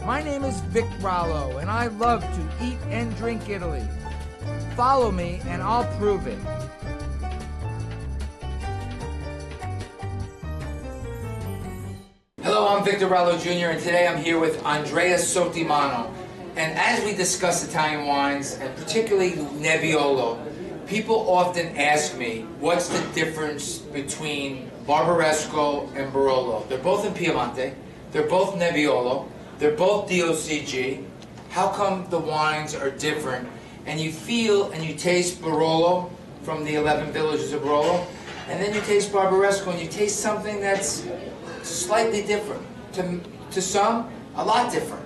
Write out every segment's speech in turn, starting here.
My name is Vic Rollo, and I love to eat and drink Italy. Follow me, and I'll prove it. Hello, I'm Victor Rollo Jr., and today I'm here with Andrea Sottimano. And as we discuss Italian wines, and particularly Nebbiolo, people often ask me, what's the difference between Barbaresco and Barolo? They're both in Piedmont, they're both Nebbiolo, they're both DOCG. How come the wines are different? And you feel and you taste Barolo from the 11 villages of Barolo, and then you taste Barbaresco and you taste something that's slightly different. To some, a lot different.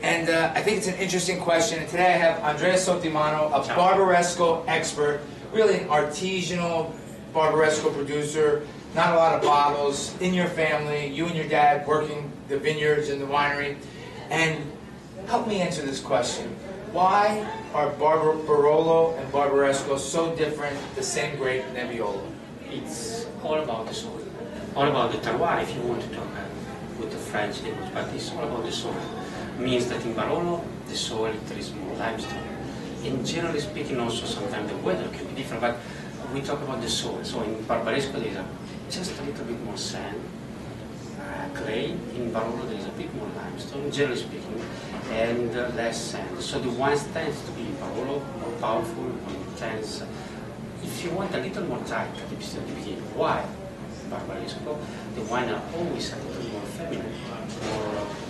And I think it's an interesting question. And today I have Andrea Sottimano, a Barbaresco expert, really an artisanal Barbaresco producer, not a lot of bottles, in your family, you and your dad working the vineyards and the winery. And help me answer this question. Why are Barolo and Barbaresco so different, the same grape Nebbiolo? It's all about the soil, all about the terroir, if you want to talk with the French language, but it's all about the soil. Means that in Barolo, the soil is more limestone. And generally speaking, also sometimes the weather can be different, but we talk about the soil. So in Barbaresco, there is just a little bit more sand, clay. In Barolo, there is a bit more limestone, generally speaking, and less sand. So the wine tends to be in Barolo more powerful, more intense. If you want a little more type at the beginning, why Barbaresco? The wine are always a little more feminine,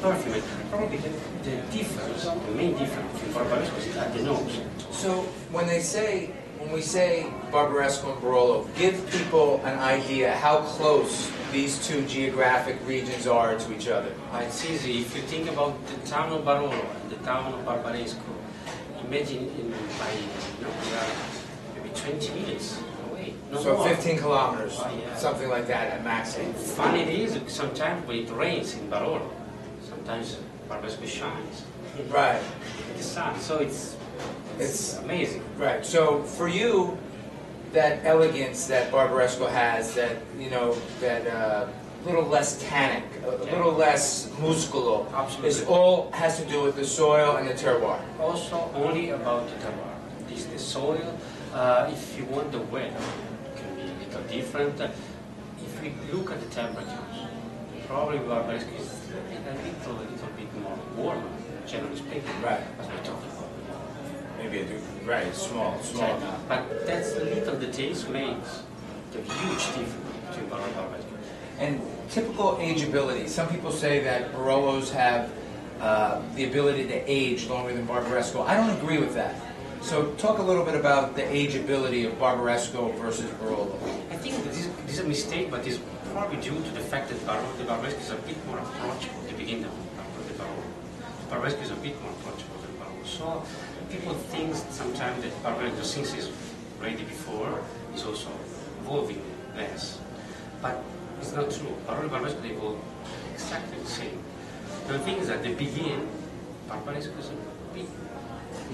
more perfumed. Probably the difference, the main difference between Barbaresco is at the nose. So when we say Barbaresco and Barolo, give people an idea how close these two geographic regions are to each other. It's easy. If you think about the town of Barolo and the town of Barbaresco, imagine we are maybe 20 minutes away. No So more. 15 kilometers, Yeah. something like that at maximum. Funny it is, sometimes when it rains in Barolo, sometimes Barbaresco shines. Right. The sun, so it's amazing. Right. So for you, that elegance that Barbaresco has, that little less tannic, a little less musculo, Absolutely. all has to do with the soil and the terroir. Also, only about the terroir. This the soil. If you want the weather, it can be a little different. If we look at the temperatures, probably Barbaresco is a little bit more warmer, generally speaking. Right. As we talk about. Maybe right, small amount. But that's little details makes the huge difference between Barolo and Barbaresco. And typical ageability. Some people say that Barolos have the ability to age longer than Barbaresco. I don't agree with that. So talk a little bit about the ageability of Barbaresco versus Barolo. I think this is a mistake, but it's probably due to the fact that the Barbaresco is a bit more approachable at the beginning of the Barolo. Barbaresco is a bit more approachable than Barolo. So people think sometimes that Barbaresco, since it's ready before, is also evolving less. But it's not true. Barolo and Barbaresco, they evolve exactly the same. The thing is that the beginning, Barbaresco is a bit.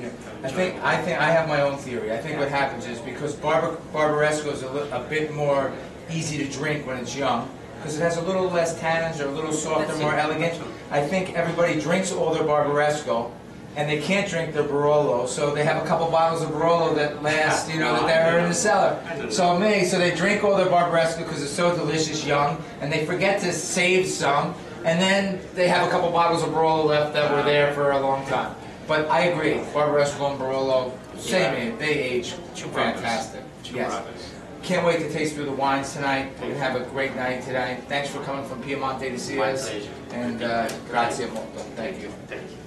Yeah. I think I have my own theory. I think what happens is because Barbaresco is a bit more easy to drink when it's young, because it has a little less tannins, or a little softer, more elegant. I think everybody drinks all their Barbaresco, and they can't drink their Barolo, so they have a couple bottles of Barolo that last, that they're in the cellar. So they drink all their Barbaresco because it's so delicious young, and they forget to save some, and then they have a couple bottles of Barolo left that were there for a long time. But I agree, Barbaresco and Barolo, same age, they age fantastic. Yes. Can't wait to taste through the wines tonight. We're going to have a great night today. Thanks for coming from Piedmont to see us. My pleasure. And grazie molto. Thank you. Thank you.